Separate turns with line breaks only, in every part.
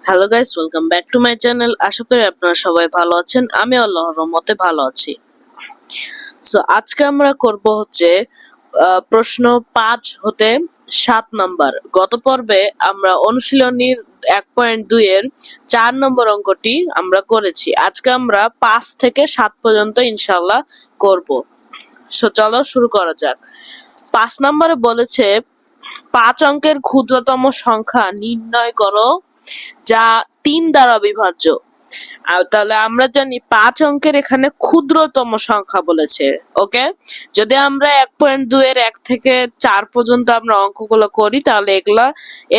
Hello guys, welcome back to my channel. আশা করি আপনারা সবাই ভালো আছেন। আমি আল্লাহর রহমতে ভালো আছি। সো আজকে আমরা করব হচ্ছে প্রশ্ন 5 হতে 7 নাম্বার। গত পর্বে আমরা অনুশীলনীর 1.2 এর 4 নম্বর অঙ্কটি আমরা করেছি। আজকে আমরা 5 থেকে 7 পর্যন্ত ইনশাআল্লাহ করব। সো চলো শুরু করা যাক। 5 নম্বরে বলেছে 5 অঙ্কের ক্ষুদ্রতম সংখ্যা নির্ণয় করো যা 3 দ্বারা বিভাজ্য। আর তাহলে আমরা জানি 5 অঙ্কের এখানে ক্ষুদ্রতম সংখ্যা বলেছে। ওকে, যদি আমরা 1.2 এর 1 থেকে 4 পর্যন্ত আমরা অঙ্কগুলো করি তাহলে এগুলা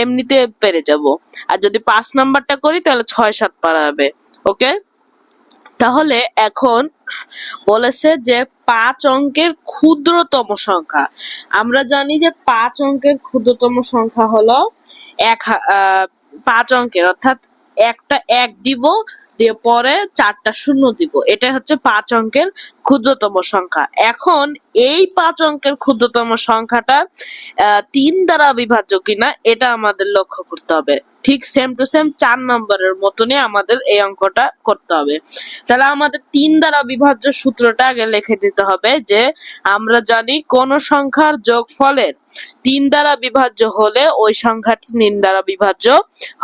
এমনিতে পেরে যাব। আর যদি 5 নাম্বারটা করি তাহলে 6-7 পারা যাবে। ওকে, তাহলে এখন বলেছে যে 5 অঙ্কের ক্ষুদ্রতম সংখ্যা। আমরা জানি যে 5 অঙ্কের ক্ষুদ্রতম সংখ্যা হলো 5 অঙ্কের, অর্থাৎ একটা 1 দিব, দিয়ে পরে 4টা শূন্য দিব। এটা হচ্ছে 5 অঙ্কের ক্ষুদ্রতম সংখ্যা। এখন এই 5 অঙ্কের ক্ষুদ্রতম সংখ্যাটা 3 দ্বারা বিভাজ্য কিনা এটা আমাদের লক্ষ্য করতে হবে। ঠিক সেম টু সেম 4 নম্বরের মতনই আমাদের এই অঙ্কটা করতে হবে। তাহলে আমাদের 3 দ্বারা বিভাজ্য সূত্রটা আগে লিখে দিতে হবে যে আমরা জানি কোন সংখ্যার যোগফলের 3 দ্বারা বিভাজ্য হলে ওই সংখ্যাটি 3 দ্বারা বিভাজ্য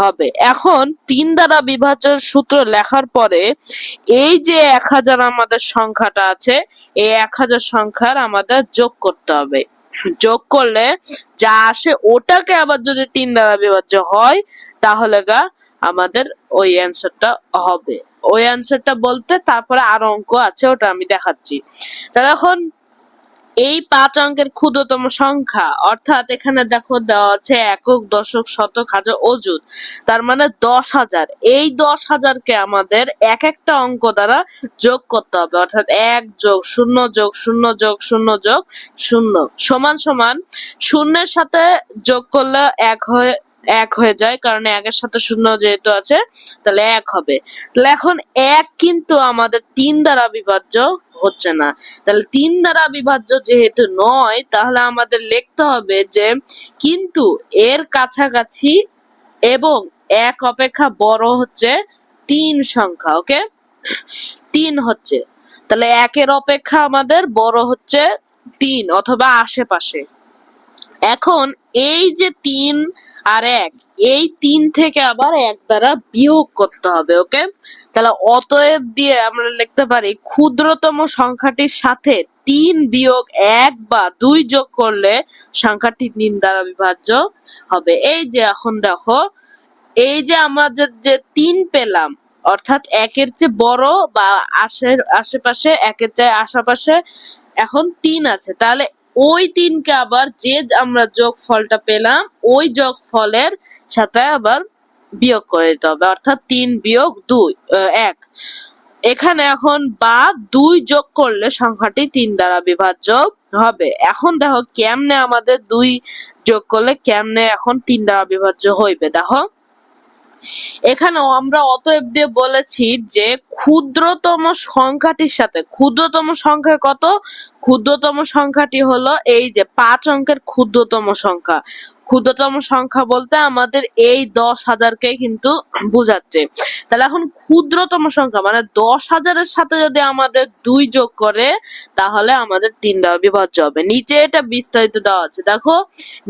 হবে। এখন 3 দ্বারা বিভাজ্যের সূত্র লেখার পরে এই যে 1000 আমাদের সংখ্যাটা আছে, এই 1000 সংখ্যার আমাদের যোগ করতে হবে। যোগ করলে যা আসে ওটাকে আবার যদি 3 দ্বারা বিভাজ্য হয় তাহলে আমাদের ওই অ্যান্সারটা হবে। ওই অ্যান্সারটা বলতে তারপরে আরো অঙ্ক আছে, ওটা আমি দেখাচ্ছি। তাহলে এখন এই 5 অঙ্কের ক্ষুদ্রতম সংখ্যা, অর্থাৎ এখানে দেখো দেওয়া আছে একক, দশক, শতক, হাজার, অযুত, তার মানে 10,000। এই 10,000কে আমাদের এক একটা অঙ্ক দ্বারা যোগ করতে হবে, অর্থাৎ 1 যোগ 0 যোগ 0 যোগ 0 যোগ 0 সমান সমান শূন্যের সাথে যোগ করলে 1 হয়ে যায়, কারণ 1 এর সাথে 0 যেহেতু আছে তাহলে 1 হবে। তাহলে এখন 1 কিন্তু আমাদের 3 দ্বারা বিভাজ্য হচ্ছে না। তাহলে 3 দ্বারা বিভাজ্য যেহেতু নয়, তাহলে আমাদের লিখতে হবে যে কিন্তু এর কাছাকাছি এবং 1 অপেক্ষা বড় হচ্ছে 3 সংখ্যা। ওকে, 3 হচ্ছে, তাহলে 1 এর অপেক্ষা আমাদের বড় হচ্ছে 3 অথবা আশেপাশে। এখন এই যে 3 আর 1, এই 3 থেকে আবার 1 দ্বারা বিয়োগ করতে হবে। ওকে, তাহলে অতএব দিয়ে আমরা লিখতে পারি ক্ষুদ্রতম সংখ্যাটির সাথে 3 বিয়োগ 1 বা 2 যোগ করলে সংখ্যাটি 3 দ্বারা বিভাজ্য হবে। এই যে এখন দেখো, এই যে আমাদের যে 3 পেলাম, অর্থাৎ 1 এর চেয়ে বড় বা আশেপাশে, 1 এর চেয়ে আশেপাশে এখন 3 আছে, তাহলে ওই 3 কে আবার যে আমরা যোগফলটা পেলাম ওই যোগফলের সাথে আবার বিয়োগ করে দিতে হবে, অর্থাৎ 3 বিয়োগ 1। এখানে এখন বা 2 যোগ করলে সংখ্যাটি 3 দ্বারা বিভাজ্য হবে। এখন দেখো কেমনে আমাদের 2 যোগ করলে কেমনে এখন 3 দ্বারা বিভাজ্য হইবে। দেখো এখানে আমরা অতএব দিয়ে বলেছি যে ক্ষুদ্রতম সংখ্যাটির সাথে, ক্ষুদ্রতম সংখ্যা কত? ক্ষুদ্রতম সংখ্যাটি হলো এই যে 5 অঙ্কের ক্ষুদ্রতম সংখ্যা। ক্ষুদ্রতম সংখ্যা বলতে আমাদের এই 10,000কে কিন্তু বোঝাচ্ছে। তাহলে এখন ক্ষুদ্রতম সংখ্যা মানে 10,000-এর সাথে যদি আমাদের 2 যোগ করে তাহলে আমাদের 3 দ্বারা বিভাজ্য হবে। নিচে এটা বিস্তারিত দেওয়া আছে, দেখো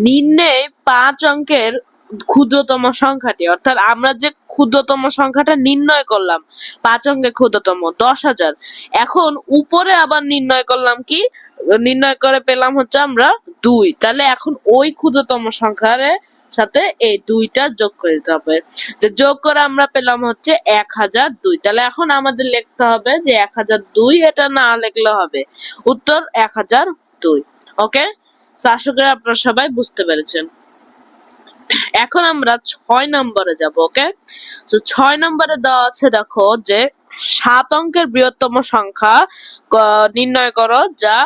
নির্ণয় 5 অঙ্কের ক্ষুদ্রতম সংখ্যাটি, অর্থাৎ আমরা যে ক্ষুদ্রতম সংখ্যাটা নির্ণয় করলাম 5 অঙ্কের ক্ষুদ্রতম 10,000, এখন উপরে আবার নির্ণয় করলাম কি, নির্ণয় করে পেলাম হচ্ছে আমরা 2। তাহলে এখন ওই ক্ষুদ্রতম সংখ্যার সাথে এই 2টা যোগ করে দিতে হবে। যে যোগ করে আমরা পেলাম হচ্ছে 1002। তাহলে এখন আমাদের লিখতে হবে যে 1002, এটা না লিখলে হবে, উত্তর 1002। ওকে, আশা করি আপনারা সবাই বুঝতে পেরেছেন। এখন আমরা 6 নম্বরে যাব। ওকে, তো 6 নম্বরে দেওয়া আছে দেখো যে 7 অঙ্কের বৃহত্তম সংখ্যা নির্ণয় করো যা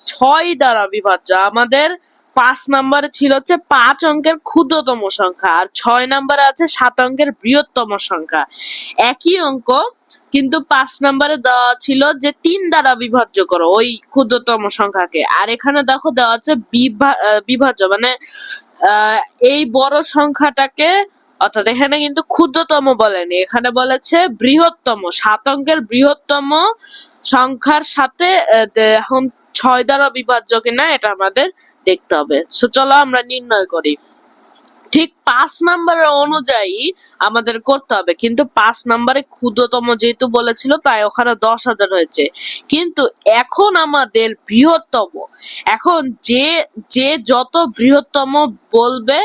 6 দ্বারা বিভাজ্য। আমাদের 5 নম্বরে ছিল হচ্ছে 5 অঙ্কের ক্ষুদ্রতম সংখ্যা, আর 6 নম্বরে আছে 7 অঙ্কের বৃহত্তম সংখ্যা। একই অঙ্ক, কিন্তু 5 নম্বরে দেওয়া ছিল যে 3 দ্বারা বিভাজ্য করো ওই ক্ষুদ্রতম সংখ্যাকে, আর এখানে দেখো দেওয়া আছে বিভাজ্য মানে এই বড় সংখ্যাটাকে অর্থাৎ এখানে কিন্তু ক্ষুদ্রতম বলেনি, এখানে বলেছে বৃহত্তম। 7 অঙ্কের বৃহত্তম সংখ্যার সাথে এখন 6 দ্বারা বিভাজ্য কিনা এটা আমাদের দেখতে হবে। সো চলো আমরা নির্ণয় করি। ঠিক 5 নম্বরের অনুযায়ী আমাদের করতে হবে, কিন্তু 5 নম্বরে ক্ষুদ্রতম যেহেতু বলেছিল তাই ওখানে 10,000 হয়েছে। কিন্তু এখন আমাদের বৃহত্তম, এখন যে যে যত বৃহত্তম বলবে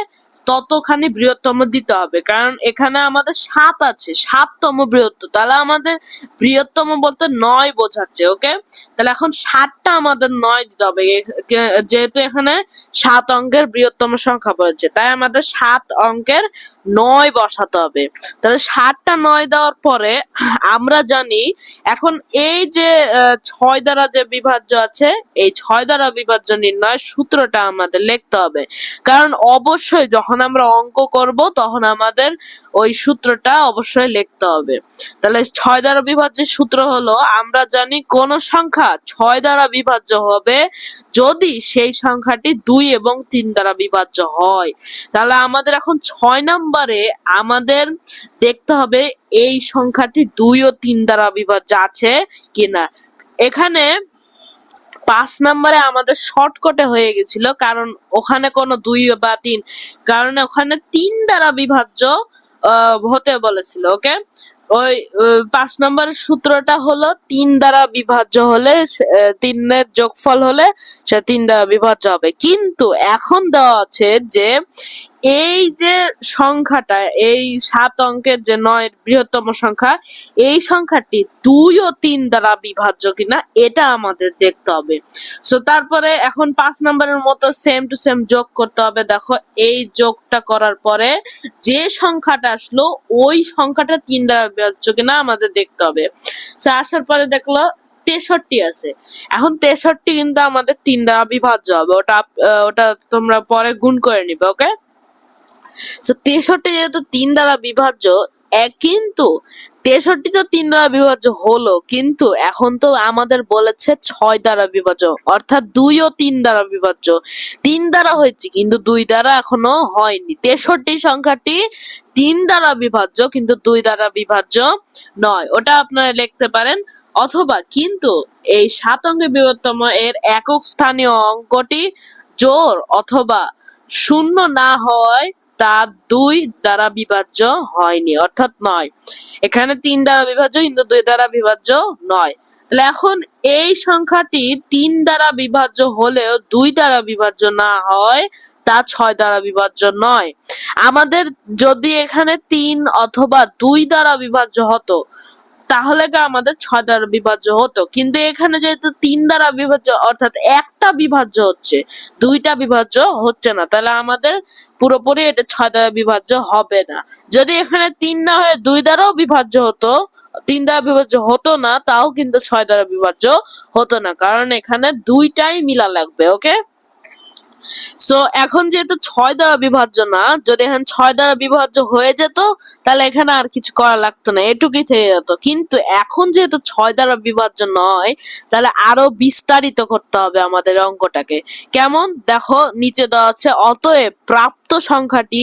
ততখানি বৃহত্তম দিতে হবে, কারণ এখানে আমাদের 7 আছে, 7তম বৃহত্তম, তাহলে আমাদের বৃহত্তম বলতে 9 বোঝাচ্ছে। ওকে, তাহলে এখন 7টা আমাদের 9 দিতে হবে, যেহেতু এখানে 7 অঙ্কের বৃহত্তম সংখ্যা বলেছে তাই আমাদের 7 অঙ্কের 9 বসাতে হবে। তাহলে 7টা 9 দেওয়ার পরে আমরা জানি এখন এই যে 6 দ্বারা যে বিভাজ্য আছে, এই 6 দ্বারা বিভাজ্য নির্ণয় সূত্রটা আমাদের লিখতে হবে, কারণ অবশ্যই যখন আমরা অঙ্ক করব তখন আমাদের ওই সূত্রটা অবশ্যই লিখতে হবে। তাহলে 6 দ্বারা বিভাজ্যের সূত্র হলো, আমরা জানি কোন সংখ্যা 6 দ্বারা বিভাজ্য হবে যদি সেই সংখ্যাটি 2 এবং 3 দ্বারা বিভাজ্য হয়। তাহলে আমাদের এখন 6 নম্বরে আমাদের দেখতে হবে এই সংখ্যাটি 2 ও 3 দ্বারা বিভাজ্য আছে কিনা। এখানে 5 নম্বরে আমাদের শর্টকাটে হয়ে গেছিল, কারণ ওখানে কোনো 2 বা 3, কারণ ওখানে 3 দ্বারা বিভাজ্য হতে বলেছিল। ওকে, ওই 5 নম্বরের সূত্রটা হলো 3 দ্বারা বিভাজ্য হলে 3 এর যোগফল হলে সে 3 দ্বারা বিভাজ্য হবে। কিন্তু এখন দেওয়া আছে যে এই যে সংখ্যাটা, এই 7 অঙ্কের যে 9 বৃহত্তম সংখ্যা, এই সংখ্যাটি 2 ও 3 দ্বারা বিভাজ্য কিনা এটা আমাদের দেখতে হবে। সো তারপরে এখন 5 নম্বরের মতো সেম টু সেম যোগ করতে হবে। দেখো এই যোগটা করার পরে যে সংখ্যাটা আসলো ওই সংখ্যাটা 3 দ্বারা বিভাজ্য কিনা আমাদের দেখতে হবে। সো আসার পরে দেখলো 63 আছে। এখন 63 কিন্তু আমাদের 3 দ্বারা বিভাজ্য হবে, ওটা তোমরা পরে গুণ করে নিবে। ওকে, তো 63 যেহেতু 3 দ্বারা বিভাজ্য, কিন্তু 63 তো 3 দ্বারা বিভাজ্য হলো, কিন্তু এখন তো আমাদের বলেছে 6 দ্বারা বিভাজ্য, অর্থাৎ 2 ও 3 দ্বারা বিভাজ্য। 3 দ্বারা হয়েছে কিন্তু 2 দ্বারা এখনো হয়নি। 63 সংখ্যাটি 3 দ্বারা বিভাজ্য কিন্তু 2 দ্বারা বিভাজ্য নয়, ওটা আপনারা লিখতে পারেন। অথবা কিন্তু এই 7 অঙ্কের বৃহত্তম এর একক স্থানীয় অঙ্কটি জোড় অথবা শূন্য না হওয়ায় তা 2 দ্বারা বিভাজ্য হয়নি, অর্থাৎ নয়। এখানে 3 দ্বারা বিভাজ্য কিন্তু 2 দ্বারা বিভাজ্য নয়। তাহলে এখন এই সংখ্যাটি 3 দ্বারা বিভাজ্য হলেও 2 দ্বারা বিভাজ্য না হয় তা 6 দ্বারা বিভাজ্য নয়। আমাদের যদি এখানে 3 অথবা 2 দ্বারা বিভাজ্য হতো তাহলে আমাদের 6 দ্বারা বিভাজ্য হতো, কিন্তু এখানে যেহেতু 3 দ্বারা বিভাজ্য অর্থাৎ একটা বিভাজ্য হচ্ছে, 2টা বিভাজ্য হচ্ছে না, তাহলে আমাদের পুরোপুরি এটা 6 দ্বারা বিভাজ্য হবে না। যদি এখানে 3 না হয়ে 2 দ্বারাও বিভাজ্য হতো, 3 দ্বারা বিভাজ্য হতো না, তাও কিন্তু 6 দ্বারা বিভাজ্য হতো না, কারণ এখানে 2টাই মিলা লাগবে। ওকে, সো এখন যেহেতু 6 দ্বারা বিভাজ্য না, যদি এখন 6 দ্বারা বিভাজ্য হয়ে যেত তাহলে এখানে আর কিছু করা লাগতো না, এটুকুই থেকে যেত। কিন্তু এখন যেহেতু 6 দ্বারা বিভাজ্য নয়, তাহলে আরো বিস্তারিত করতে হবে আমাদের অঙ্কটাকে। কেমন দেখো, নিচে দেওয়া আছে অতএব প্রাপ্ত সংখ্যাটি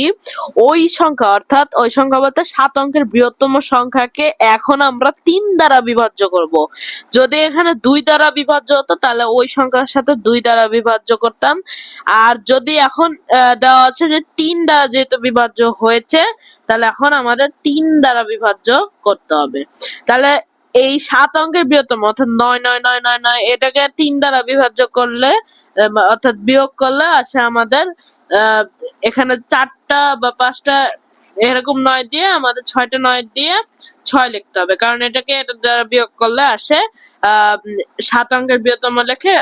ওই সংখ্যা, অর্থাৎ ওই সংখ্যা বলতে 7 অঙ্কের বৃহত্তম সংখ্যাকে এখন আমরা 3 দ্বারা বিভাজ্য করব। যদি এখানে 2 দ্বারা বিভাজ্য হতো তাহলে ওই সংখ্যার সাথে 2 দ্বারা বিভাজ্য করতাম, আর যদি এখন দেওয়া আছে যে 3 দ্বারা যেহেতু বিভাজ্য হয়েছে তাহলে এখন আমাদের 3 দ্বারা বিভাজ্য করতে হবে। তাহলে এই 7 অঙ্কের বৃহত্তম অর্থাৎ 9 9 9 9 9 এটাকে 3 দ্বারা বিভাজ্য করলে অর্থাৎ বিয়োগ করলে আসে আমাদের এখানে 4টা বা 5টা এরকম 9 দিয়ে আমাদের 6টা 9 দিয়ে 6 লিখতে হবে, কারণ এটাকে এটা দ্বারা বিয়োগ করলে আসে 7 অঙ্কের বৃহত্তম লেখে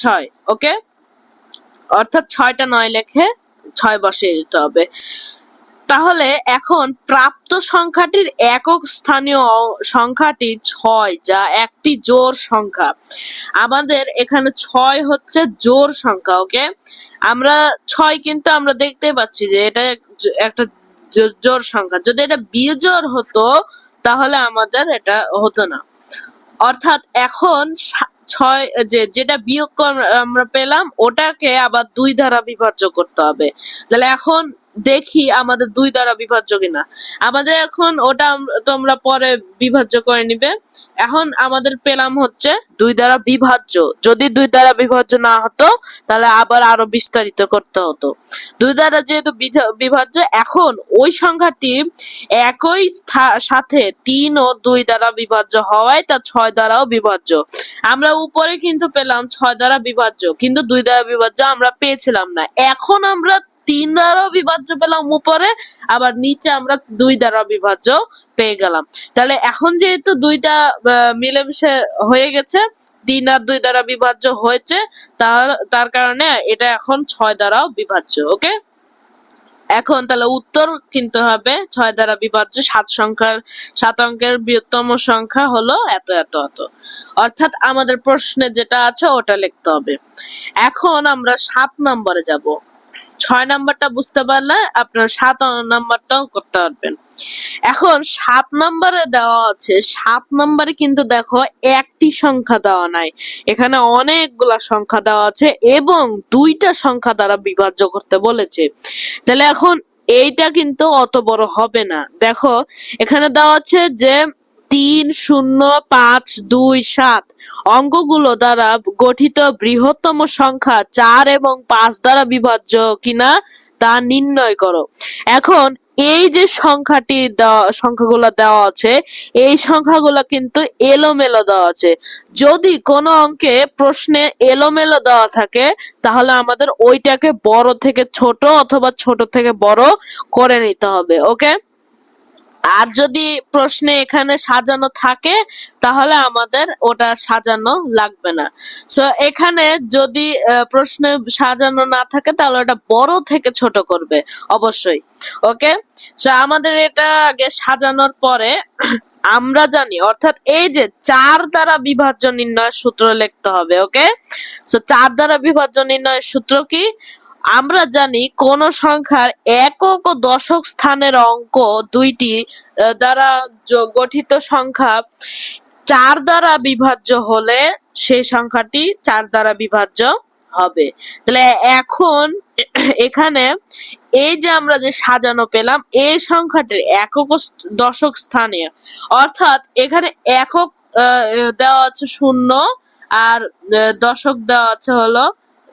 6। ওকে, অর্থাৎ 6টা 9 লেখে 6 বসিয়ে দিতে হবে। তাহলে এখন প্রাপ্ত সংখ্যাটির একক স্থানীয় সংখ্যাটি 6, যা একটি জোড় সংখ্যা। আমাদের এখানে 6 হচ্ছে জোড় সংখ্যা। ওকে, আমরা 6 কিন্তু আমরা দেখতে পাচ্ছি যে এটা একটা জোড় সংখ্যা। যদি এটা বিজোড় হতো তাহলে আমাদের এটা হতো না, অর্থাৎ এখন 6 যেটা বিয়োগ আমরা পেলাম ওটাকে আবার 2 দ্বারা বিভাজ্য করতে হবে। তাহলে এখন দেখি আমাদের 2 দ্বারা বিভাজ্য কিনা। আমাদের এখন ওটা তোমরা পরে বিভাজ্য করে নিবে। এখন আমাদের পেলাম হচ্ছে 2 দ্বারা বিভাজ্য। যদি 2 দ্বারা বিভাজ্য না হতো তাহলে আবার আরো বিস্তারিত করতে হতো। 2 দ্বারা যেহেতু বিভাজ্য, এখন ওই সংখ্যাটি একই সাথে 3 ও 2 দ্বারা বিভাজ্য হওয়ায় তা 6 দ্বারাও বিভাজ্য। আমরা উপরে কিন্তু পেলাম 6 দ্বারা বিভাজ্য, কিন্তু 2 দ্বারা বিভাজ্য আমরা পেয়েছিলাম না। এখন আমরা 3 দ্বারাও বিভাজ্য পেলাম উপরে, আবার নিচে আমরা 2 দ্বারা বিভাজ্য পেয়ে গেলাম। তাহলে এখন যেহেতু 2টা মিলেমিশে হয়ে গেছে, 3 আর 2 দ্বারা বিভাজ্য হয়েছে, তার কারণে এটা এখন 6 দ্বারাও বিভাজ্য। ওকে, এখন তাহলে উত্তর কিন্তু হবে 6 দ্বারা বিভাজ্য 7 অঙ্কের বৃহত্তম সংখ্যা হলো এত এত এত। অর্থাৎ আমাদের প্রশ্নে যেটা আছে ওটা লিখতে হবে। এখন আমরা 7 নম্বরে যাব। 6 নাম্বারটা বুঝতে পারলে আপনার 7 নাম্বারটাও করতে পারবেন। এখন 7 নম্বরে দেওয়া আছে, 7 নম্বরে কিন্তু দেখো একটি সংখ্যা দেওয়া নাই, এখানে অনেকগুলা সংখ্যা দেওয়া আছে এবং 2টা সংখ্যা দ্বারা বিভাজ্য করতে বলেছে। তাহলে এখন এইটা কিন্তু অত বড় হবে না। দেখো এখানে দেওয়া আছে যে 3, 0, 5, 2, 7 অঙ্কগুলো দ্বারা গঠিত বৃহত্তম সংখ্যা 4 এবং 5 দ্বারা বিভাজ্য কিনা তা নির্ণয় করো। এখন এই যে সংখ্যাগুলো দেওয়া আছে, এই সংখ্যাগুলো কিন্তু এলোমেলো দেওয়া আছে। যদি কোনো অঙ্কে প্রশ্নে এলোমেলো দেওয়া থাকে তাহলে আমাদের ওইটাকে বড় থেকে ছোট অথবা ছোট থেকে বড় করে নিতে হবে। ওকে, আর যদি প্রশ্নে এখানে সাজানো থাকে তাহলে আমাদের ওটা সাজানো লাগবে না। সো এখানে যদি প্রশ্নে সাজানো না থাকে তাহলে ওটা বড় থেকে ছোট করবে অবশ্যই। ওকে, সো আমাদের এটা আগে সাজানোর পরে আমরা জানি, অর্থাৎ এই যে 4 দ্বারা বিভাজ্য নির্ণয়ের সূত্র লিখতে হবে। ওকে, সো 4 দ্বারা বিভাজ্য নির্ণয়ের সূত্র কি? আমরা জানি কোন সংখ্যার একক ও দশক স্থানের অঙ্ক দুইটি দ্বারা গঠিত সংখ্যা 4 দ্বারা বিভাজ্য হলে সেই সংখ্যাটি 4 দ্বারা বিভাজ্য হবে। তাহলে এখন এখানে এই যে আমরা যে সাজানো পেলাম, এই সংখ্যাটির একক ও দশক স্থানীয়, অর্থাৎ এখানে একক দেওয়া আছে 0 আর দশক দেওয়া আছে হলো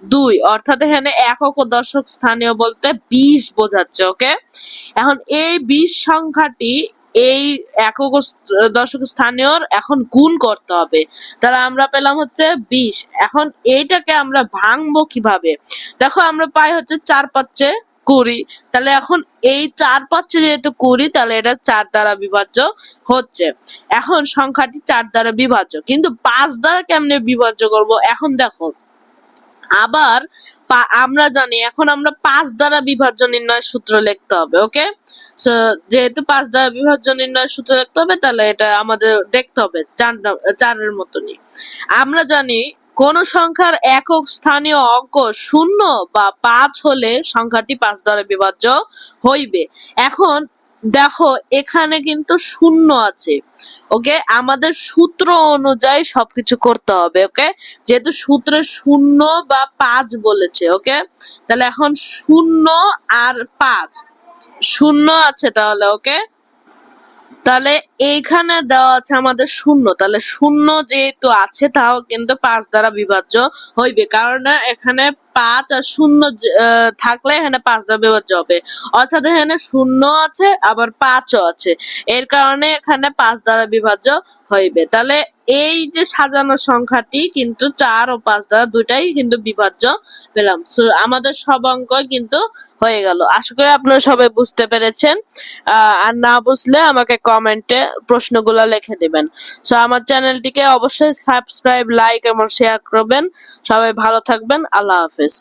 2, অর্থাৎ এখানে একক ও দশক স্থানীয় বলতে 20 বোঝাচ্ছে। ওকে, এখন এই 20 সংখ্যাটি এই একক ও দশক স্থানীয়র এখন গুণ করতে হবে। তাহলে আমরা পেলাম হচ্ছে 20। এখন এইটাকে আমরা ভাঙবো কিভাবে? দেখো আমরা পাই হচ্ছে 4 5 20। তাহলে এখন এই 4 5 যেহেতু 20, তাহলে এটা 4 দ্বারা বিভাজ্য হচ্ছে। এখন সংখ্যাটি 4 দ্বারা বিভাজ্য, কিন্তু 5 দ্বারা কেমনে বিভাজ্য করব? এখন দেখো আবার আমরা জানি এখন আমরা 5 দ্বারা বিভাজ্য নির্ণয়ের সূত্র লিখতে হবে। ওকে, সো যেহেতু 5 দ্বারা বিভাজ্য নির্ণয়ের সূত্র লিখতে হবে তাহলে এটা আমাদের দেখতে হবে 4 এর মতনই। আমরা জানি কোন সংখ্যার একক স্থানীয় অঙ্ক 0 বা 5 হলে সংখ্যাটি 5 দ্বারা বিভাজ্য হইবে। এখন দেখো এখানে কিন্তু 0 আছে। ওকে, আমাদের সূত্র অনুযায়ী সবকিছু করতে হবে। ওকে, যেহেতু সূত্রে 0 বা 5 বলেছে। ওকে, তাহলে এখন 0 আর 5, 0 আছে তাহলে। ওকে, তাহলে এইখানে দেওয়া আছে আমাদের 0, তাহলে 0 যেহেতু আছে তাও কিন্তু 5 দ্বারা বিভাজ্য হইবে, কারণ এখানে 5 আর 0 থাকলে এখানে 5 দ্বারা বিভাজ্য হবে। অর্থাৎ এখানে 0 আছে আবার 5ও আছে, এর কারণে এখানে 5 দ্বারা বিভাজ্য হইবে। তাহলে এই যে সাজানো সংখ্যাটি কিন্তু 4 ও 5 দ্বারা দুটাই কিন্তু বিভাজ্য পেলাম। সো আমাদের সব অঙ্ক কিন্তু হয়ে গেল। আশা করি আপনারা সবাই বুঝতে পেরেছেন। আর না বুঝলে আমাকে কমেন্টে প্রশ্নগুলো লিখে দিবেন। সো আমার চ্যানেলটিকে অবশ্যই সাবস্ক্রাইব, লাইক এবং শেয়ার করবেন। সবাই ভালো থাকবেন। আল্লাহ হাফেজ।